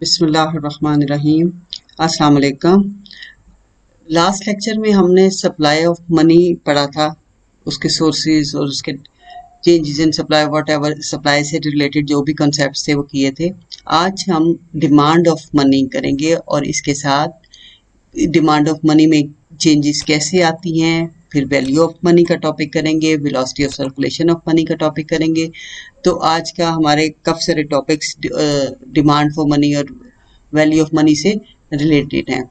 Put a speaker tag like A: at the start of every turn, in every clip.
A: बिस्मिल्लाहिर्रहमानिर्रहीम। अस्सलाम वालेकुम। लास्ट लेक्चर में हमने सप्लाई ऑफ मनी पढ़ा था, उसके सोर्सेज और उसके changes in supply, what ever supply से रिलेटेड जो भी कॉन्सेप्ट थे वो किए थे। आज हम डिमांड ऑफ मनी करेंगे और इसके साथ डिमांड ऑफ मनी में चेंजेस कैसे आती हैं, फिर वैल्यू ऑफ मनी का टॉपिक करेंगे, velocity of circulation of money का टॉपिक करेंगे। तो आज का हमारे काफ़ी सारे टॉपिक्स डिमांड फॉर मनी और वैल्यू ऑफ मनी से रिलेटेड हैं।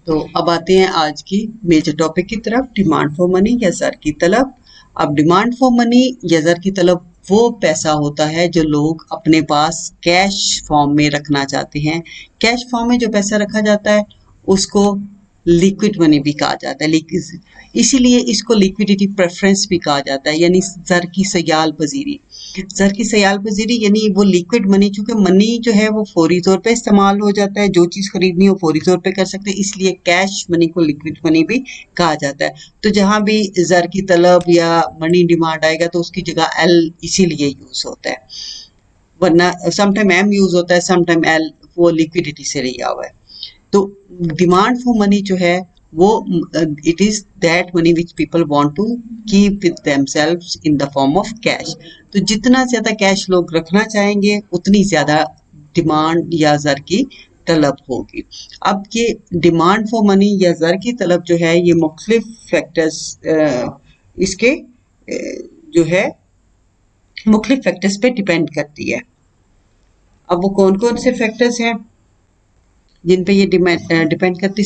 A: तो अब आते हैं आज की मेजर टॉपिक की तरफ, डिमांड फॉर मनी या ज़र की तलब। अब डिमांड फॉर मनी या ज़र की तलब वो पैसा होता है जो लोग अपने पास कैश फॉर्म में रखना चाहते हैं। कैश फॉर्म में जो पैसा रखा जाता है उसको लिक्विड मनी भी कहा जाता है, इसीलिए इसको लिक्विडिटी प्रेफरेंस भी कहा जाता है, यानी ज़र की सयाल पजीरी। ज़र की सयाल पजीरी यानी वो लिक्विड मनी, चूँकि मनी जो है वो फौरी तौर पे इस्तेमाल हो जाता है, जो चीज़ खरीदनी हो फौरी तौर पे कर सकते हैं, इसलिए कैश मनी को लिक्विड मनी भी कहा जाता है। तो जहाँ भी ज़र की तलब या मनी डिमांड आएगा तो उसकी जगह एल इसीलिए यूज़ होता है, वरना समटाइम एम यूज़ होता है, समटाइम एल, वो लिक्विडिटी से लिया हुआ है। तो डिमांड फॉर मनी जो है वो it is that money which people want to keep with themselves in the form of cash. तो जितना ज्यादा कैश लोग रखना चाहेंगे उतनी ज्यादा डिमांड या ज़र की तलब होगी। अब ये डिमांड फॉर मनी या ज़र की तलब जो है ये मुख्तलिफ फैक्टर्स इसके जो है मुख्तलिफ फैक्टर्स पे डिपेंड करती है। अब वो कौन कौन से फैक्टर्स हैं जिन पे ये डिपेंड करती,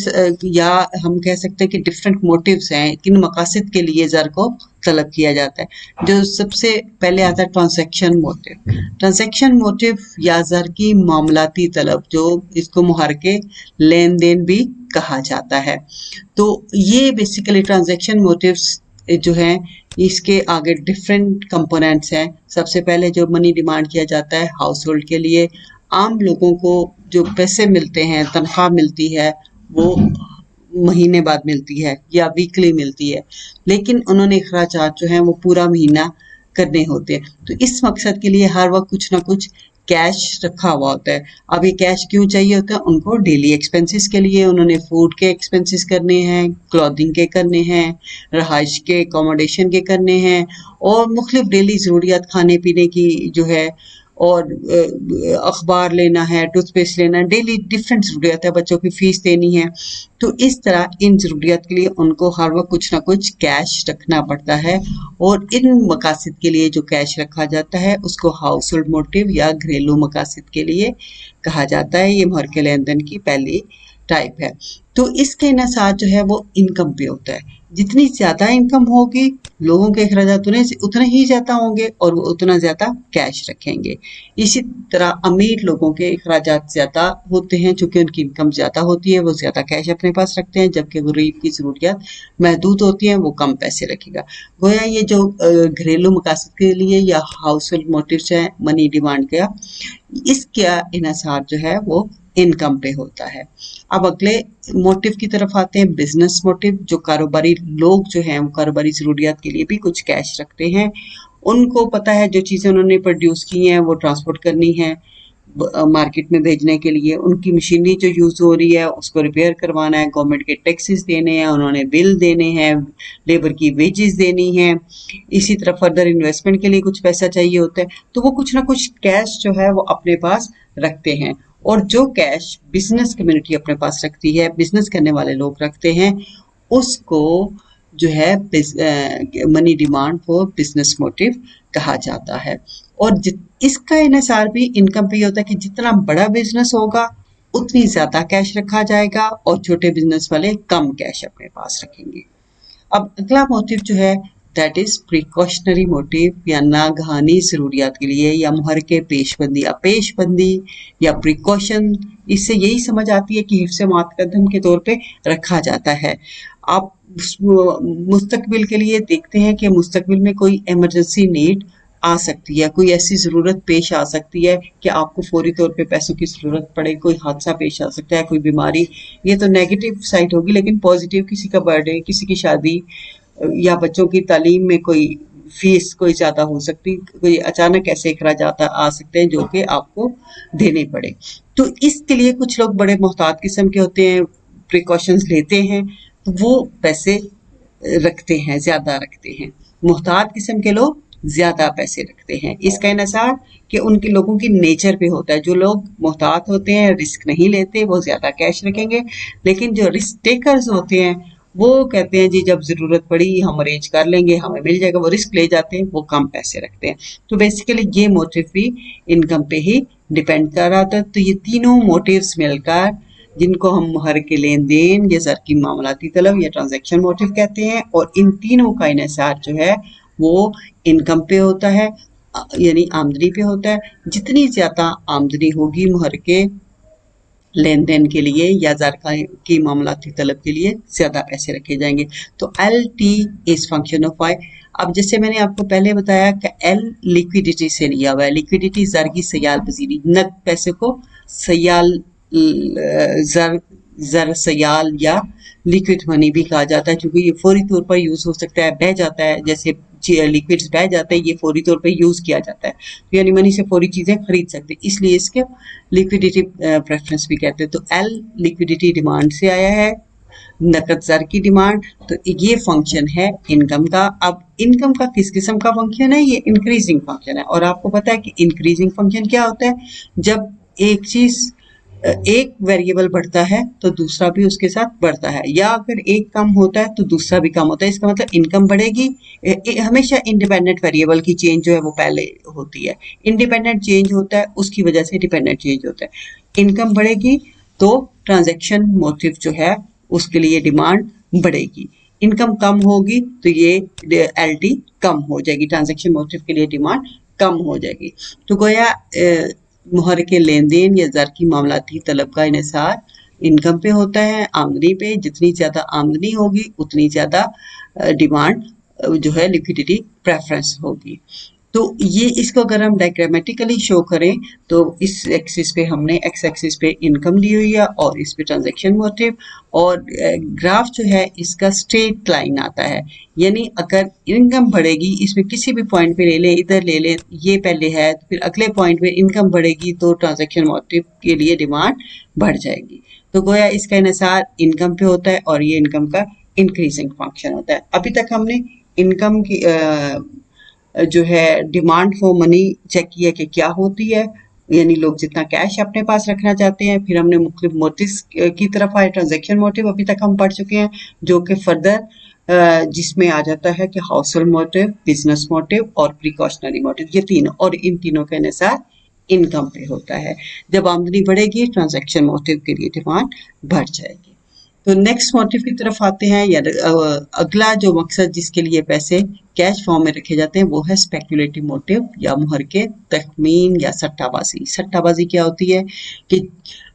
A: या हम कह सकते हैं कि डिफरेंट मोटिव्स हैं, किन मकासद के लिए ज़र को तलब किया जाता है। जो सबसे पहले आता है ट्रांजैक्शन मोटिव। ट्रांजैक्शन मोटिव या ज़र की मामलाती तलब, जो इसको मुहरके लेन देन भी कहा जाता है। तो ये बेसिकली ट्रांजैक्शन मोटिव्स जो हैं इसके आगे डिफरेंट कंपोनेंट्स हैं। सबसे पहले जो मनी डिमांड किया जाता है हाउस होल्ड के लिए, आम लोगों को जो पैसे मिलते हैं, तनख्वाह मिलती है, वो महीने बाद मिलती है या वीकली मिलती है, लेकिन उन्होंने अखराजात जो हैं वो पूरा महीना करने होते हैं। तो इस मकसद के लिए हर वक्त कुछ ना कुछ कैश रखा हुआ होता है। अब ये कैश क्यों चाहिए होता है? उनको डेली एक्सपेंसेस के लिए, उन्होंने फूड के एक्सपेंसेस करने हैं, क्लॉथिंग के करने हैं, रहाइश के अकोमोडेशन के करने हैं, और मुख्तलिफ डेली ज़रूरियात खाने पीने की जो है, और अखबार लेना है, टूथपेस्ट लेना है, डेली डिफरेंट ज़रूरियात है, बच्चों की फ़ीस देनी है। तो इस तरह इन ज़रूरियात के लिए उनको हर वक्त कुछ ना कुछ कैश रखना पड़ता है, और इन मकासद के लिए जो कैश रखा जाता है उसको हाउस होल्ड मोटिव या घरेलू मकासद के लिए कहा जाता है। ये मुहरके लेन देन की पहली टाइप है। तो इसका इन्हिसार जो है वो इनकम पे होता है। जितनी ज़्यादा इनकम होगी लोगों के अखराजात उतने ही ज़्यादा होंगे और वो उतना ज़्यादा कैश रखेंगे। इसी तरह अमीर लोगों के अखराजात ज़्यादा होते हैं, चूँकि उनकी इनकम ज़्यादा होती है, वो ज़्यादा कैश अपने पास रखते हैं, जबकि गरीब की ज़रूरियात महदूद होती हैं, वो कम पैसे रखेगा। गोया ये जो घरेलू मकासद के लिए या हाउस होल्ड मोटिव्स हैं मनी डिमांड का, इसका इन्हिसार जो है वो इनकम पे होता है। अब अगले मोटिव की तरफ आते हैं, बिजनेस मोटिव। जो कारोबारी लोग जो हैं वो कारोबारी ज़रूरियात के लिए भी कुछ कैश रखते हैं। उनको पता है जो चीज़ें उन्होंने प्रोड्यूस की हैं वो ट्रांसपोर्ट करनी है मार्केट में भेजने के लिए, उनकी मशीनरी जो यूज़ हो रही है उसको रिपेयर करवाना है, गवर्नमेंट के टैक्सेस देने हैं, उन्होंने बिल देने हैं, लेबर की वेजेस देनी है। इसी तरह फर्दर इन्वेस्टमेंट के लिए कुछ पैसा चाहिए होता है, तो वो कुछ ना कुछ कैश जो है वो अपने पास रखते हैं। और जो कैश बिजनेस कम्युनिटी अपने पास रखती है, बिजनेस करने वाले लोग रखते हैं, उसको जो है money demand for business motive कहा जाता है। और इसका इन्हिसार भी इनकम पे होता है कि जितना बड़ा बिजनेस होगा उतनी ज़्यादा कैश रखा जाएगा और छोटे बिजनेस वाले कम कैश अपने पास रखेंगे। अब अगला मोटिव जो है दैट इज प्रिकॉशनरी मोटिव, या नागहानी ज़रूरियात के लिए, या मुहरके पेशबंदी। अब पेशबंदी या प्रिकॉशन, इससे यही समझ आती है कि हिफ्ज़ मुक़द्दम के तौर पे रखा जाता है। आप मुस्तकबिल के लिए देखते हैं कि मुस्तकबिल में कोई इमरजेंसी नीड आ सकती है, कोई ऐसी ज़रूरत पेश आ सकती है कि आपको फौरी तौर पे पैसों की ज़रूरत पड़े, कोई हादसा पेश आ सकता है, कोई बीमारी। ये तो नेगेटिव साइड होगी, लेकिन पॉजिटिव किसी का बर्थडे, किसी की शादी, या बच्चों की तालीम में कोई फीस कोई ज़्यादा हो सकती, कोई अचानक ऐसे अखराजात आ सकते हैं जो कि आपको देने पड़े। तो इसके लिए कुछ लोग बड़े मोहतात किस्म के होते हैं, प्रिकॉशंस लेते हैं, तो वो पैसे रखते हैं, ज़्यादा रखते हैं। मोहतात किस्म के लोग ज़्यादा पैसे रखते हैं। इसका इन्हसार कि उनके लोगों की नेचर पे होता है। जो लोग मोहतात होते हैं, रिस्क नहीं लेते, वो ज़्यादा कैश रखेंगे, लेकिन जो रिस्क टेकर्स होते हैं वो कहते हैं जी जब ज़रूरत पड़ी हम अरेंज कर लेंगे, हमें मिल जाएगा, वो रिस्क ले जाते हैं, वो कम पैसे रखते हैं। तो बेसिकली ये मोटिव भी इनकम पे ही डिपेंड कर रहा था। तो ये तीनों मोटिव्स मिलकर, जिनको हम मुहर के लेन देन या ज़र की मामलाती तलब या ट्रांजैक्शन मोटिव कहते हैं, और इन तीनों का इन्हिसार जो है वो इनकम पे होता है, यानी आमदनी पे होता है। जितनी ज़्यादा आमदनी होगी मुहर के लेन देन के लिए या ज़र की मामलाती तलब के लिए ज़्यादा पैसे रखे जाएंगे। तो L T is function of Y. अब जैसे मैंने आपको पहले बताया कि एल लिक्विडिटी से लिया हुआ है। लिक्विडिटी ज़र की सयाल पजीरी, नकद पैसे को सयाल ज़र ज़र सयाल या लिक्विड मनी भी कहा जाता है, क्योंकि ये फौरी तौर पर यूज़ हो सकता है, बह जाता है, जैसे लिक्विड्स बह जाते हैं, ये फौरी तौर पे यूज़ किया जाता है, तो यानी मनी से फौरी चीज़ें खरीद सकते हैं, इसलिए इसके लिक्विडिटी प्रेफरेंस भी कहते हैं। तो एल लिक्विडिटी डिमांड से आया है, नकद ज़र की डिमांड। तो ये फंक्शन है इनकम का। अब इनकम का किस किस्म का फंक्शन है? ये इंक्रीजिंग फंक्शन है, और आपको पता है कि इंक्रीजिंग फंक्शन क्या होता है? जब एक चीज़ एक वेरिएबल बढ़ता है तो दूसरा भी उसके साथ बढ़ता है, या अगर एक कम होता है तो दूसरा भी कम होता है। इसका मतलब इनकम बढ़ेगी। हमेशा इंडिपेंडेंट वेरिएबल की चेंज जो है वो पहले होती है, इंडिपेंडेंट चेंज होता है, उसकी वजह से डिपेंडेंट चेंज होता है। इनकम बढ़ेगी तो ट्रांजैक्शन मोटिव जो है उसके लिए डिमांड बढ़ेगी। इनकम कम होगी तो ये एल टी कम हो जाएगी, ट्रांजैक्शन मोटिव के लिए डिमांड कम हो जाएगी। तो गोया मुहर के लेन देन या ज़र की मामलाती तलब का इन्हिसार इनकम पे होता है, आमदनी पे। जितनी ज़्यादा आमदनी होगी उतनी ज़्यादा डिमांड जो है लिक्विडिटी प्रेफरेंस होगी। तो ये इसको अगर हम डायग्रामेटिकली शो करें तो इस एक्सिस पे हमने एक्स एक्सिस पे इनकम दी हुई है और इस पे ट्रांजैक्शन मोटिव, और ग्राफ जो है इसका स्ट्रेट लाइन आता है, यानी अगर इनकम बढ़ेगी, इसमें किसी भी पॉइंट पे ले लें, इधर ले लें, ये पहले है, तो फिर अगले पॉइंट पे इनकम बढ़ेगी तो ट्रांजैक्शन मोटिव के लिए डिमांड बढ़ जाएगी। तो गोया इसका इन्हिसार इनकम पे होता है और ये इनकम का इंक्रीजिंग फंक्शन होता है। अभी तक हमने इनकम की जो है डिमांड फॉर मनी चेक किया कि क्या होती है, यानी लोग जितना कैश अपने पास रखना चाहते हैं। फिर हमने मुख्तलिफ मोटिव्स की तरफ आए, ट्रांजैक्शन मोटिव अभी तक हम पढ़ चुके हैं, जो कि फर्दर जिसमें आ जाता है कि household motive, business motive और प्रिकॉशनरी मोटिव, ये तीनों, और इन तीनों के अनुसार इनकम पे होता है। जब आमदनी बढ़ेगी ट्रांजैक्शन मोटिव के लिए डिमांड बढ़ जाएगी। तो नेक्स्ट मोटिव की तरफ आते हैं, या अगला जो मकसद जिसके लिए पैसे कैश फॉर्म में रखे जाते हैं वो है स्पेकुलेटिव मोटिव या मुहर के तखमीन या सट्टाबाजी। सट्टाबाजी क्या होती है कि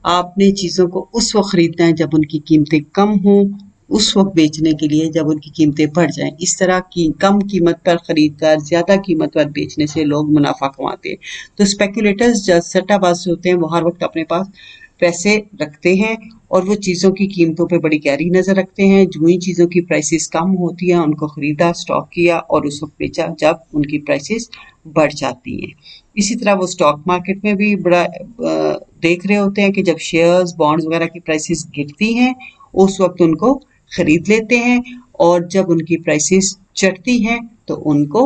A: आपने चीज़ों को उस वक्त खरीदना है जब उनकी कीमतें कम हों, उस वक्त बेचने के लिए जब उनकी कीमतें बढ़ जाएं। इस तरह की कम कीमत पर खरीद कर ज़्यादा कीमत पर बेचने से लोग मुनाफा कमाते हैं। तो स्पेकुलेटर्स जो सट्टाबाज होते हैं वो हर वक्त अपने पास पैसे रखते हैं और वो चीज़ों की कीमतों पे बड़ी गहरी नज़र रखते हैं। जो ही चीज़ों की प्राइसेस कम होती हैं उनको ख़रीदा, स्टॉक किया और उस वक्त बेचा जब उनकी प्राइसेस बढ़ जाती हैं। इसी तरह वो स्टॉक मार्केट में भी बड़ा देख रहे होते हैं कि जब शेयर्स, बॉन्ड्स वगैरह की प्राइसेस गिरती हैं उस वक्त उनको ख़रीद लेते हैं, और जब उनकी प्राइसेस चढ़ती हैं तो उनको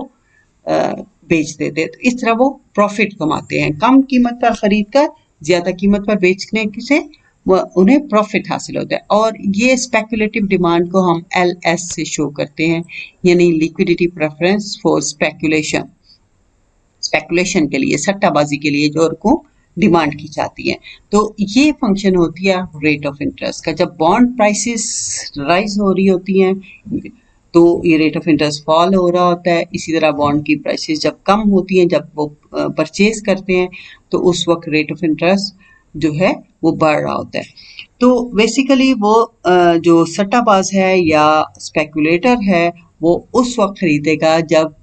A: बेच देते हैं। तो इस तरह वो प्रॉफिट कमाते हैं। कम कीमत पर ख़रीद कर ज़्यादा कीमत पर बेचने से उन्हें प्रॉफिट हासिल होता है। और ये स्पेकुलेटिव डिमांड को हम LS से शो करते हैं, यानी liquidity preference for speculation. Speculation के लिए, सट्टाबाजी के लिए जो उनको डिमांड की जाती है। तो ये फंक्शन होती है रेट ऑफ इंटरेस्ट का। जब बॉन्ड प्राइसेस राइज हो रही होती हैं तो ये रेट ऑफ इंटरेस्ट फॉल हो रहा होता है। इसी तरह बॉन्ड की प्राइसेस जब कम होती हैं, जब वो परचेज करते हैं, तो उस वक्त रेट ऑफ इंटरेस्ट जो है वो बढ़ रहा होता है। तो बेसिकली वो जो सट्टाबाज है या स्पेकुलेटर है वो उस वक्त खरीदेगा जब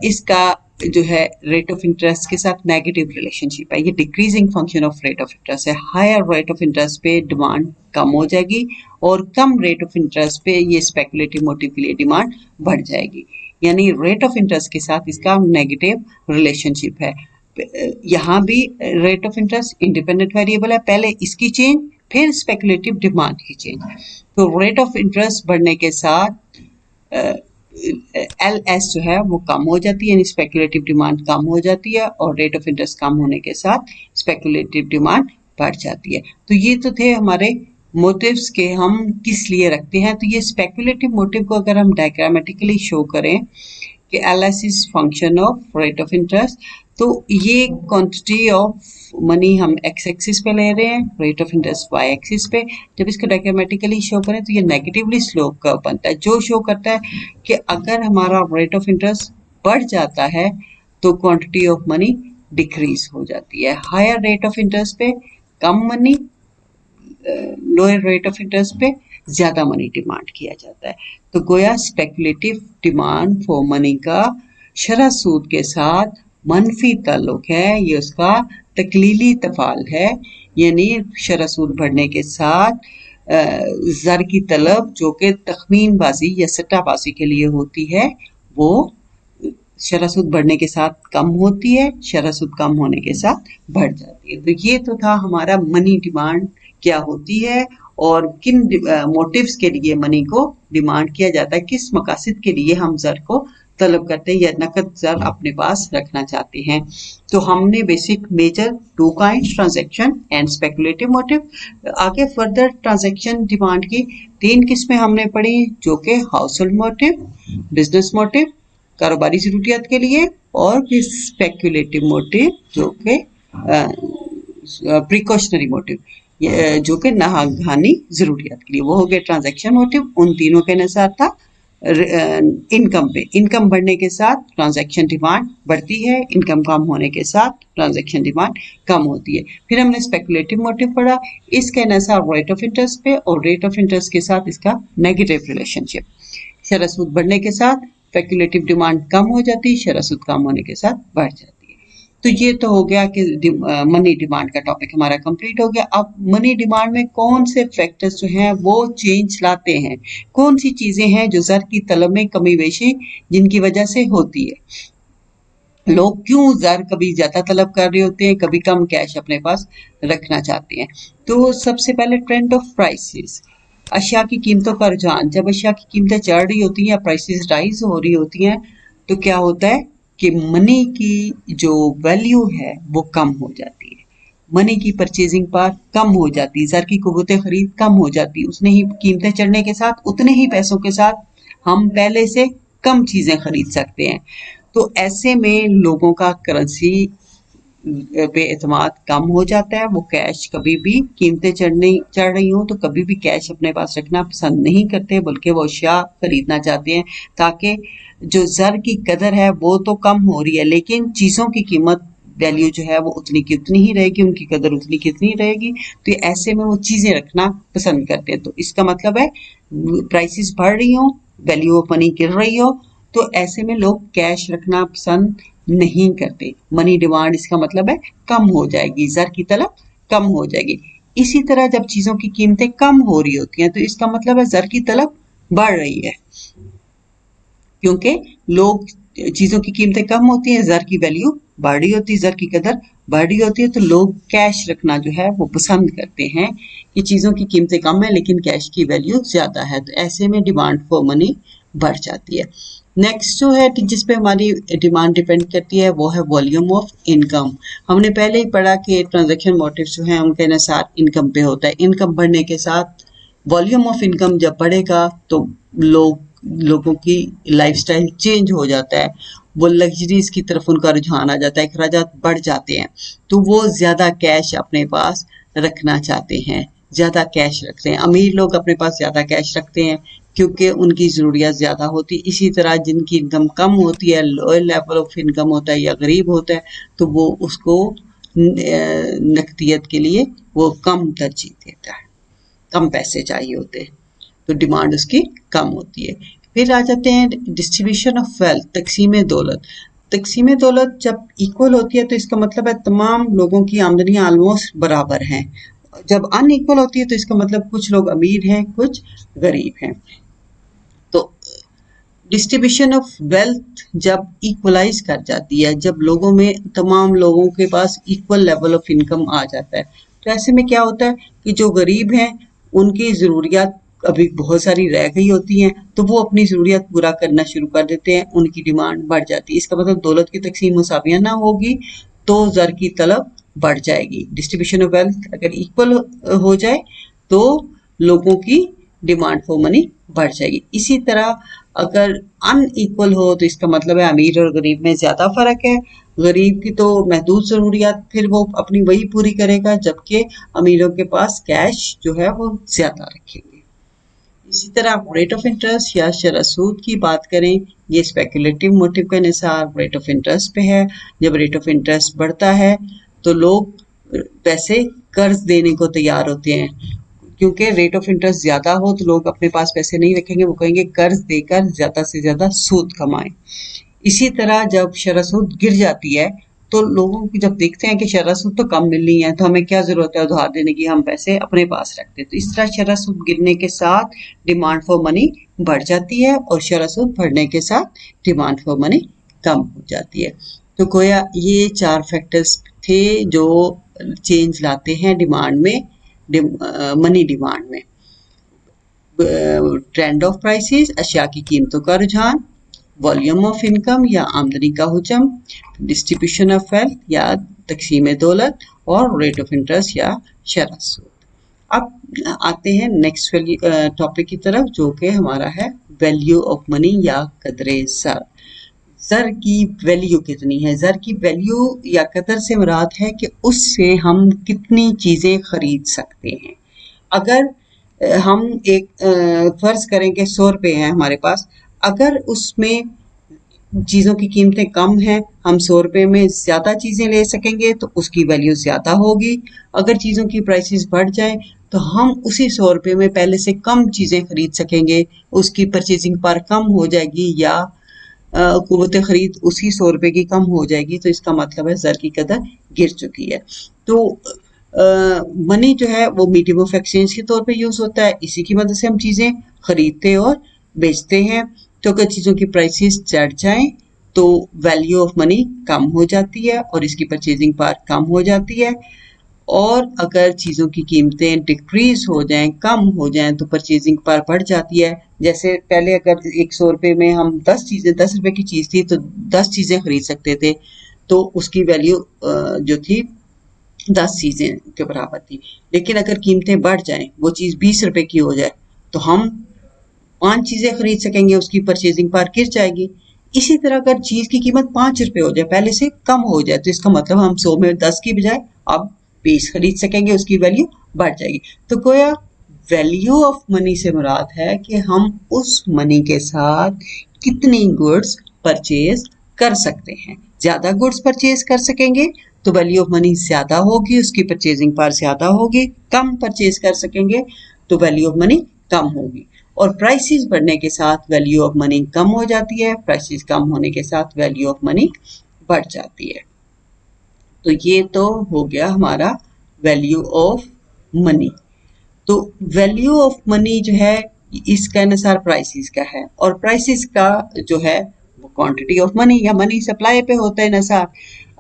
A: इसका जो है रेट ऑफ इंटरेस्ट के साथ नेगेटिव रिलेशनशिप है। ये decreasing function of rate of interest है। हायर रेट ऑफ इंटरेस्ट पे डिमांड कम हो जाएगी और कम रेट ऑफ इंटरेस्ट पे ये स्पेकुलेटिव मोटिव के लिए डिमांड बढ़ जाएगी। यानी रेट ऑफ इंटरेस्ट के साथ इसका नेगेटिव रिलेशनशिप है। यहाँ भी rate of interest independent variable है, पहले इसकी चेंज फिर स्पेकुलेटिव डिमांड की चेंज। तो रेट ऑफ इंटरेस्ट बढ़ने के साथ एल एस जो है वो कम हो जाती है, यानी स्पेकुलेटिव डिमांड कम हो जाती है, और रेट ऑफ इंटरेस्ट कम होने के साथ स्पेकुलेटिव डिमांड बढ़ जाती है। तो ये तो थे हमारे मोटिव्स के हम किस लिए रखते हैं। तो ये स्पेकुलेटिव मोटिव को अगर हम डायग्रामेटिकली शो करें कि L S is function of rate of interest, तो ये क्वांटिटी ऑफ मनी हम एक्स एक्सिस पे ले रहे हैं, rate of interest Y axis पे। जब इसको डायग्रामेटिकली शो करें तो ये नेगेटिवली स्लोप कर्व बनता है, जो शो करता है कि अगर हमारा रेट ऑफ इंटरेस्ट बढ़ जाता है तो क्वांटिटी ऑफ मनी डिक्रीज हो जाती है। हायर रेट ऑफ इंटरेस्ट पे कम money, lower rate of interest पे ज्यादा मनी डिमांड किया जाता है। तो गोया स्पेकुलेटिव डिमांड फॉर मनी का शरह सूद के साथ मनफी ताल्लुक है, ये उसका तकलीली तफाल है, यानी शरह सूद बढ़ने के साथ ज़र की तलब जो कि तखमीन बाजी या सट्टाबाजी के लिए होती है वो शरह सूद बढ़ने के साथ कम होती है, शरह सूद कम होने के साथ बढ़ जाती है। तो ये तो था हमारा मनी डिमांड क्या होती है और किन मोटिव्स के लिए मनी को डिमांड किया जाता है, किस मकासद के लिए हम ज़र को तलब करते हैं या नकद ज़र अपने पास रखना चाहते हैं। तो हमने basic major two kind transaction and speculative motive. आगे फर्दर ट्रांजैक्शन डिमांड की 3 किस्में हमने पढ़ी, जो कि household motive, business motive कारोबारी जरूरियात के लिए, और फिर स्पेकुलेटिव मोटिव जो कि प्रिकॉशनरी मोटिव जो कि नाहगानी जरूरियात के लिए, वो हो गए ट्रांजैक्शन मोटिव। उन तीनों के अनुसार था इनकम पे, इनकम बढ़ने के साथ ट्रांजैक्शन डिमांड बढ़ती है, इनकम कम होने के साथ ट्रांजैक्शन डिमांड कम होती है। फिर हमने स्पेकुलेटिव मोटिव पढ़ा, इसके अनुसार रेट ऑफ इंटरेस्ट पे और रेट ऑफ इंटरेस्ट के साथ इसका नेगेटिव रिलेशनशिप। शरह सूद बढ़ने के साथ स्पेकुलेटिव डिमांड कम हो जाती है, शरह सूद कम होने के साथ बढ़ जाती है। तो ये तो हो गया कि मनी डिमांड का टॉपिक हमारा कंप्लीट हो गया। अब मनी डिमांड में कौन से फैक्टर्स जो हैं वो चेंज लाते हैं, कौन सी चीजें हैं जो ज़र की तलब में कमी बेशी जिनकी वजह से होती है। लोग क्यों ज़र कभी ज्यादा तलब कर रहे होते हैं, कभी कम कैश अपने पास रखना चाहते हैं। तो सबसे पहले ट्रेंड ऑफ प्राइसेस, अशिया की कीमतों का रुझान। जब अशिया की कीमतें चढ़ रही होती हैं या प्राइसेस राइज हो रही होती हैं तो क्या होता है कि मनी की जो वैल्यू है वो कम हो जाती है, मनी की परचेजिंग पावर कम हो जाती है, ज़र की कुव्वत खरीद कम हो जाती है। उतने ही कीमतें चढ़ने के साथ उतने ही पैसों के साथ हम पहले से कम चीजें खरीद सकते हैं। तो ऐसे में लोगों का करेंसी पे एतमाद कम हो जाता है, वो कैश कभी भी कीमतें चढ़ रही हों तो कभी भी कैश अपने पास रखना पसंद नहीं करते, बल्कि वो अशिया खरीदना चाहते हैं ताकि जो ज़र की कदर है वो तो कम हो रही है लेकिन चीज़ों की कीमत वैल्यू जो है वो उतनी की उतनी ही रहेगी, उनकी कदर उतनी की उतनी रहेगी। तो ऐसे में वो चीज़ें रखना पसंद करते हैं। तो इसका मतलब है प्राइसेस बढ़ रही हों, वैल्यू ऑफ मनी गिर रही हो, तो ऐसे में लोग कैश रखना पसंद नहीं करते। मनी डिमांड इसका मतलब है कम हो जाएगी, ज़र की तलब कम हो जाएगी। इसी तरह जब चीज़ों की कीमतें कम हो रही होती हैं तो इसका मतलब है ज़र की तलब बढ़ रही है, क्योंकि लोग चीज़ों की कीमतें कम होती हैं, ज़र की वैल्यू बढ़ रही होती है, ज़र की कदर बढ़ रही होती है, तो लोग कैश रखना जो है वो पसंद करते हैं कि चीज़ों की कीमतें कम है लेकिन कैश की वैल्यू ज़्यादा है। तो ऐसे में डिमांड फॉर मनी बढ़ जाती है। नेक्स्ट जो है जिस पे हमारी डिमांड डिपेंड करती है वो है वॉल्यूम ऑफ इनकम। हमने पहले ही पढ़ा कि ट्रांजैक्शन मोटिव जो है उनके अनुसार इनकम पे होता है। इनकम बढ़ने के साथ वॉल्यूम ऑफ इनकम जब बढ़ेगा तो लोगों की लाइफस्टाइल चेंज हो जाता है, वो लग्जरीज की तरफ उनका रुझान आ जाता है, अखराजात बढ़ जाते हैं, तो वो ज़्यादा कैश अपने पास रखना चाहते हैं, ज़्यादा कैश रखते हैं। अमीर लोग अपने पास ज़्यादा कैश रखते हैं क्योंकि उनकी ज़रूरियात ज़्यादा होती है। इसी तरह जिनकी इनकम कम होती है, लोअर लेवल ऑफ इनकम होता है या गरीब होता है, तो वो उसको नकदियत के लिए वो कम तरजीह देता है, कम पैसे चाहिए होते हैं, तो डिमांड उसकी कम होती है। फिर आ जाते हैं डिस्ट्रीब्यूशन ऑफ वेल्थ, तकसीम दौलत। तकसीम दौलत जब इक्वल होती है तो इसका मतलब है तमाम लोगों की आमदनियां ऑलमोस्ट बराबर हैं। जब अनइक्वल होती है तो इसका मतलब कुछ लोग अमीर हैं, कुछ गरीब हैं। तो डिस्ट्रीब्यूशन ऑफ वेल्थ जब इक्वलाइज कर जाती है, जब लोगों में तमाम लोगों के पास इक्वल लेवल ऑफ इनकम आ जाता है, तो ऐसे में क्या होता है कि जो गरीब हैं उनकी ज़रूरियात अभी बहुत सारी रह गई होती हैं, तो वो अपनी ज़रूरियात पूरा करना शुरू कर देते हैं, उनकी डिमांड बढ़ जाती है। इसका मतलब दौलत की तकसीम मुसाविया ना होगी तो ज़र की तलब बढ़ जाएगी। डिस्ट्रीब्यूशन ऑफ वेल्थ अगर इक्वल हो जाए तो लोगों की डिमांड फॉर मनी बढ़ जाएगी। इसी तरह अगर अनइक्वल हो तो इसका मतलब है अमीर और गरीब में ज़्यादा फ़र्क है। गरीब की तो महदूद ज़रूरियात फिर वो अपनी वही पूरी करेगा, जबकि अमीरों के पास कैश जो है वो ज़्यादा रखेंगे। इसी तरह रेट ऑफ इंटरेस्ट या शरह सूद की बात करें, ये स्पेकुलेटिव मोटिव के अनुसार रेट ऑफ इंटरेस्ट पे है। जब रेट ऑफ इंटरेस्ट बढ़ता है तो लोग पैसे कर्ज देने को तैयार होते हैं, क्योंकि रेट ऑफ इंटरेस्ट ज़्यादा हो तो लोग अपने पास पैसे नहीं रखेंगे, वो कहेंगे कर्ज देकर ज़्यादा से ज़्यादा सूद कमाएं। इसी तरह जब शरह सूद गिर जाती है तो लोगों की जब देखते हैं कि शरह सूद तो कम मिल रही है तो हमें क्या ज़रूरत है उधार देने की, हम पैसे अपने पास रखते हैं। तो इस तरह शरह सूद गिरने के साथ डिमांड फॉर मनी बढ़ जाती है और शरह सूद बढ़ने के साथ डिमांड फॉर मनी कम हो जाती है। तो गोया ये 4 फैक्टर्स थे जो चेंज लाते हैं डिमांड में, मनी डिमांड में। ट्रेंड ऑफ प्राइसेस, अशिया की कीमतों का रुझान, वॉल्यूम ऑफ इनकम या आमदनी का हुजम, डिस्ट्रीब्यूशन ऑफ वेल्थ या तकसीम दौलत, और रेट ऑफ इंटरेस्ट या शरह सूद। अब आते हैं नेक्स्ट टॉपिक की तरफ, जो कि हमारा है वैल्यू ऑफ मनी या कदरे ज़र। ज़र की वैल्यू कितनी है? ज़र की वैल्यू या कदर से मुराद है कि उससे हम कितनी चीज़ें खरीद सकते हैं। अगर हम एक फ़र्ज़ करें कि 100 रुपये हैं हमारे पास, अगर उसमें चीज़ों की कीमतें कम हैं, हम 100 रुपये में ज़्यादा चीज़ें ले सकेंगे तो उसकी वैल्यू ज़्यादा होगी। अगर चीज़ों की प्राइसेस बढ़ जाए तो हम उसी 100 रुपये में पहले से कम चीज़ें खरीद सकेंगे, उसकी परचेजिंग पावर कम हो जाएगी या क़ुव्वत ख़रीद उसी 100 रुपये की कम हो जाएगी। तो इसका मतलब है ज़र की कदर गिर चुकी है। तो मनी जो है वो मीडियम ऑफ एक्सचेंज के तौर पे यूज़ होता है, इसी की मदद से हम चीज़ें खरीदते और बेचते हैं। तो अगर चीज़ों की प्राइसेस चढ़ जाएं तो वैल्यू ऑफ मनी कम हो जाती है और इसकी परचेजिंग पावर कम हो जाती है, और अगर चीज़ों की कीमतें डिक्रीज हो जाएं, कम हो जाएं, तो परचेजिंग पावर बढ़ जाती है। जैसे पहले अगर 100 रुपये में हम 10 रुपये की चीज़ थी तो 10 चीज़ें खरीद सकते थे, तो उसकी वैल्यू जो थी 10 चीज़ें के बराबर थी। लेकिन अगर कीमतें बढ़ जाएं, वो चीज़ 20 रुपये की हो जाए तो हम 5 चीज़ें खरीद सकेंगे, उसकी परचेजिंग पावर गिर जाएगी। इसी तरह अगर चीज़ की कीमत 5 रुपये हो जाए, पहले से कम हो जाए, तो इसका मतलब हम 100 में 10 की बजाय अब 20 खरीद सकेंगे, उसकी वैल्यू बढ़ जाएगी। तो गोया वैल्यू ऑफ मनी से मुराद है कि हम उस मनी के साथ कितनी गुड्स परचेज कर सकते हैं। ज़्यादा गुड्स परचेज कर सकेंगे तो वैल्यू ऑफ मनी ज़्यादा होगी, उसकी परचेजिंग पावर ज़्यादा होगी। कम परचेज कर सकेंगे तो वैल्यू ऑफ मनी कम होगी, और प्राइसेस बढ़ने के साथ वैल्यू ऑफ मनी कम हो जाती है, प्राइसेस कम होने के साथ वैल्यू ऑफ मनी बढ़ जाती है। तो ये तो हो गया हमारा वैल्यू ऑफ मनी। तो वैल्यू ऑफ मनी जो है इसके अनुसार प्राइसेस का है, और प्राइसेस का जो है वो क्वांटिटी ऑफ मनी या मनी सप्लाई पे होता है अनुसार।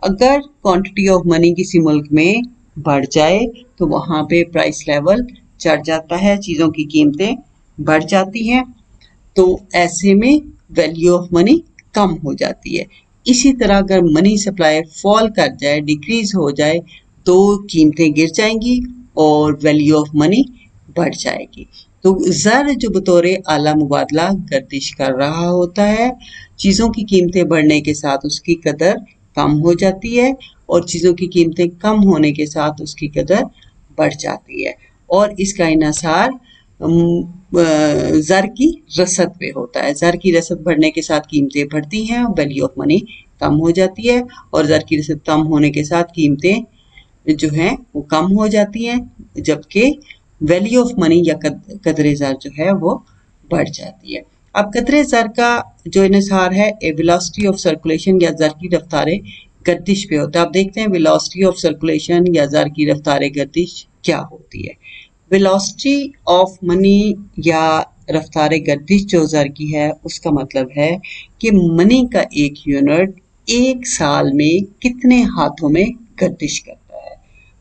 A: अगर क्वांटिटी ऑफ मनी किसी मुल्क में बढ़ जाए तो वहाँ पे प्राइस लेवल चढ़ जाता है, चीज़ों की कीमतें बढ़ जाती हैं, तो ऐसे में वैल्यू ऑफ मनी कम हो जाती है। इसी तरह अगर मनी सप्लाई फॉल कर जाए, डिक्रीज हो जाए, तो कीमतें गिर जाएंगी और वैल्यू ऑफ मनी बढ़ जाएगी। तो ज़र जो बतौर आला मुबादला गर्दिश कर रहा होता है, चीज़ों की कीमतें बढ़ने के साथ उसकी कदर कम हो जाती है और चीज़ों की कीमतें कम होने के साथ उसकी कदर बढ़ जाती है, और इसका इन्हिसार ज़र की रसद पे होता है। ज़र की रसद बढ़ने के साथ कीमतें बढ़ती हैं, वैल्यू ऑफ मनी कम हो जाती है, और ज़र की रसद कम होने के साथ कीमतें जो हैं वो कम हो जाती हैं, जबकि वैल्यू ऑफ मनी या कदरे ज़र जो है वो बढ़ जाती है। अब कदरे ज़र का जो इन्हिसार है वेलोसिटी ऑफ सर्कुलेशन या ज़र की रफ्तार गर्दिश पे होता है। अब देखते हैं वेलोसिटी ऑफ सर्कुलेशन या ज़र की रफ्तार गर्दिश क्या होती है। वेलोसिटी ऑफ मनी या रफ्तार गर्दिश जो ज़र की है उसका मतलब है कि मनी का एक यूनिट एक साल में कितने हाथों में गर्दिश करता है।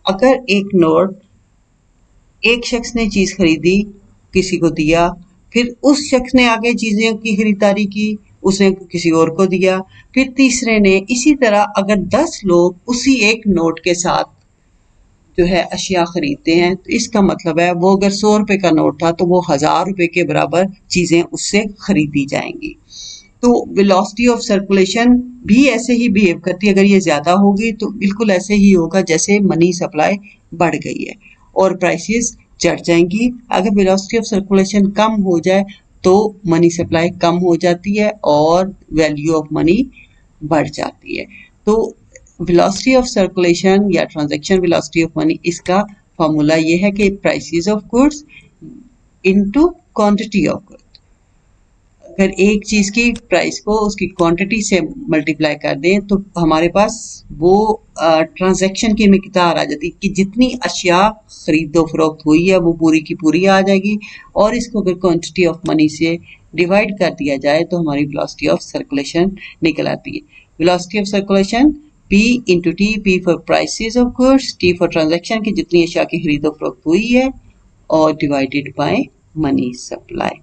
A: अगर एक नोट एक शख्स ने चीज खरीदी, किसी को दिया, फिर उस शख्स ने आगे चीजें की खरीदारी की, उसने किसी और को दिया, फिर तीसरे ने, इसी तरह अगर 10 लोग उसी एक नोट के साथ जो है अशिया खरीदते हैं तो इसका मतलब है वो अगर 100 रुपए का नोट था तो वो 1000 रुपए के बराबर चीजें उससे खरीदी जाएंगी। तो वेलोसिटी ऑफ सर्कुलेशन भी ऐसे ही बिहेव करती है। अगर ये ज्यादा होगी तो बिल्कुल ऐसे ही होगा जैसे मनी सप्लाई बढ़ गई है और प्राइसेस चढ़ जाएंगी। अगर वेलोसिटी ऑफ सर्कुलेशन कम हो जाए तो मनी सप्लाई कम हो जाती है और वैल्यू ऑफ मनी बढ़ जाती है। तो वेलोसिटी ऑफ सर्कुलेशन या ट्रांजैक्शन वेलोसिटी ऑफ मनी, इसका फॉर्मूला ये है कि prices of goods into quantity of goods. अगर एक चीज की प्राइस को उसकी क्वांटिटी से मल्टीप्लाई कर दें तो हमारे पास वो ट्रांजैक्शन की मिकदार आ जाती है कि जितनी अशिया खरीदो फरोख्त हुई है वो पूरी की पूरी आ जाएगी। और इसको अगर क्वांटिटी ऑफ मनी से डिवाइड कर दिया जाए तो हमारी वेलोसिटी ऑफ सर्कुलेशन निकल आती है। Velocity of circulation P into T, P for prices of goods, T for transaction की जितनी अशिया की खरीदो फरोख्त हुई है और डिवाइडेड बाय मनी सप्लाई।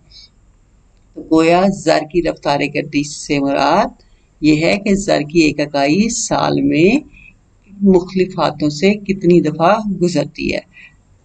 A: तो गोया ज़र की रफ्तार गर्दिश से मुराद ये है कि ज़र की एक इकाई साल में मुख्तलिफ हाथों से कितनी दफ़ा गुजरती है।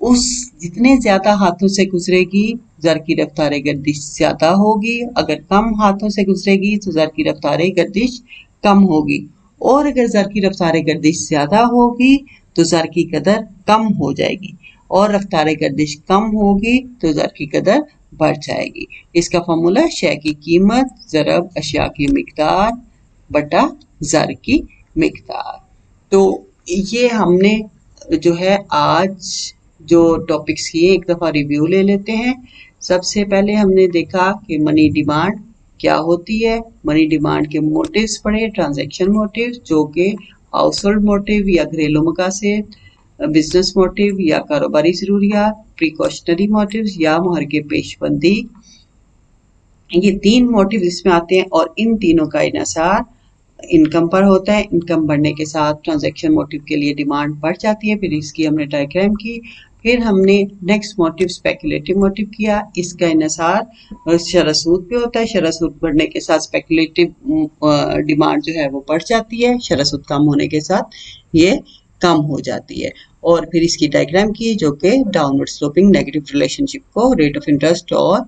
A: उस जितने ज़्यादा हाथों से गुजरेगी ज़र की रफ्तार गर्दिश ज़्यादा होगी, अगर कम हाथों से गुजरेगी तो ज़र की रफ्तार गर्दिश कम होगी, और अगर ज़र की रफ्तार गर्दिश ज़्यादा होगी तो ज़र की कदर कम हो जाएगी, और रफ्तार गर्दिश कम होगी तो ज़र की कदर बढ़ जाएगी। इसका फॉर्मूला शय की कीमत ज़रब अशिया की मिकदार बटा ज़र की मिकदार। तो ये हमने जो है आज जो टॉपिक्स किए एक दफ़ा रिव्यू ले लेते हैं। सबसे पहले हमने देखा कि मनी डिमांड क्या होती है। मनी डिमांड के मोटिव्स पढ़े, ट्रांजैक्शन मोटिव जो कि हाउस होल्ड मोटिव या घरेलू मकासद, बिजनेस मोटिव या कारोबारी ज़रूरियात, प्रिकॉशनरी मोटिव्स या मुहर के पेशबंदी, ये 3 मोटिव इसमें आते हैं और इन तीनों का इन्हिसार इनकम पर होता है। इनकम बढ़ने के साथ ट्रांजैक्शन मोटिव के लिए डिमांड बढ़ जाती है। फिर इसकी हमने डायग्राम की। फिर हमने नेक्स्ट मोटिव स्पेकुलेटिव मोटिव किया, इसका इन्हिसार शरह सूद पे होता है। शरह सूद बढ़ने के साथ स्पेकुलेटिव डिमांड जो है वो बढ़ जाती है, शरह सूद कम होने के साथ ये कम हो जाती है। और फिर इसकी डायग्राम की जो कि डाउनवर्ड स्लोपिंग नेगेटिव रिलेशनशिप को, रेट ऑफ इंटरेस्ट और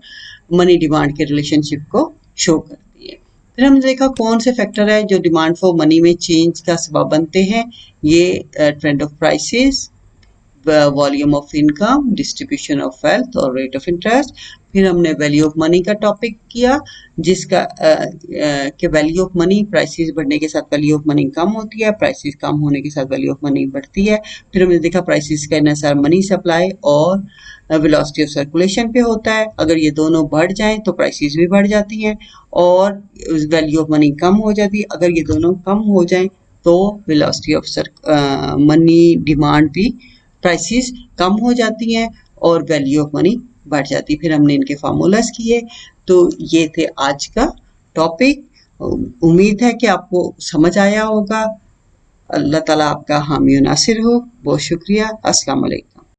A: मनी डिमांड के रिलेशनशिप को शो करती है। फिर हमने देखा कौन से फैक्टर है जो डिमांड फॉर मनी में चेंज का सबब बनते हैं। ये trend of prices, volume of income, distribution of wealth और रेट ऑफ इंटरेस्ट। फिर हमने वैल्यू ऑफ मनी का टॉपिक किया जिसका कि वैल्यू ऑफ मनी, प्राइसेस बढ़ने के साथ वैल्यू ऑफ मनी कम होती है, प्राइसेस कम होने के साथ वैल्यू ऑफ मनी बढ़ती है। फिर हमने देखा प्राइसेस का इन्हिसार मनी सप्लाई और वेलोसिटी ऑफ सर्कुलेशन पे होता है। अगर ये दोनों बढ़ जाएं तो प्राइसेस भी बढ़ जाती हैं और वैल्यू ऑफ मनी कम हो जाती है। अगर ये दोनों कम हो जाएं तो वेलोसिटी ऑफ मनी डिमांड भी, प्राइसेस कम हो जाती हैं और वैल्यू ऑफ मनी बढ़ जाती है। फिर हमने इनके फार्मूलाज किए। तो ये थे आज का टॉपिक। उम्मीद है कि आपको समझ आया होगा। अल्लाह ताला आपका हामी नासिर हो। बहुत शुक्रिया। अस्सलाम वालेकुम।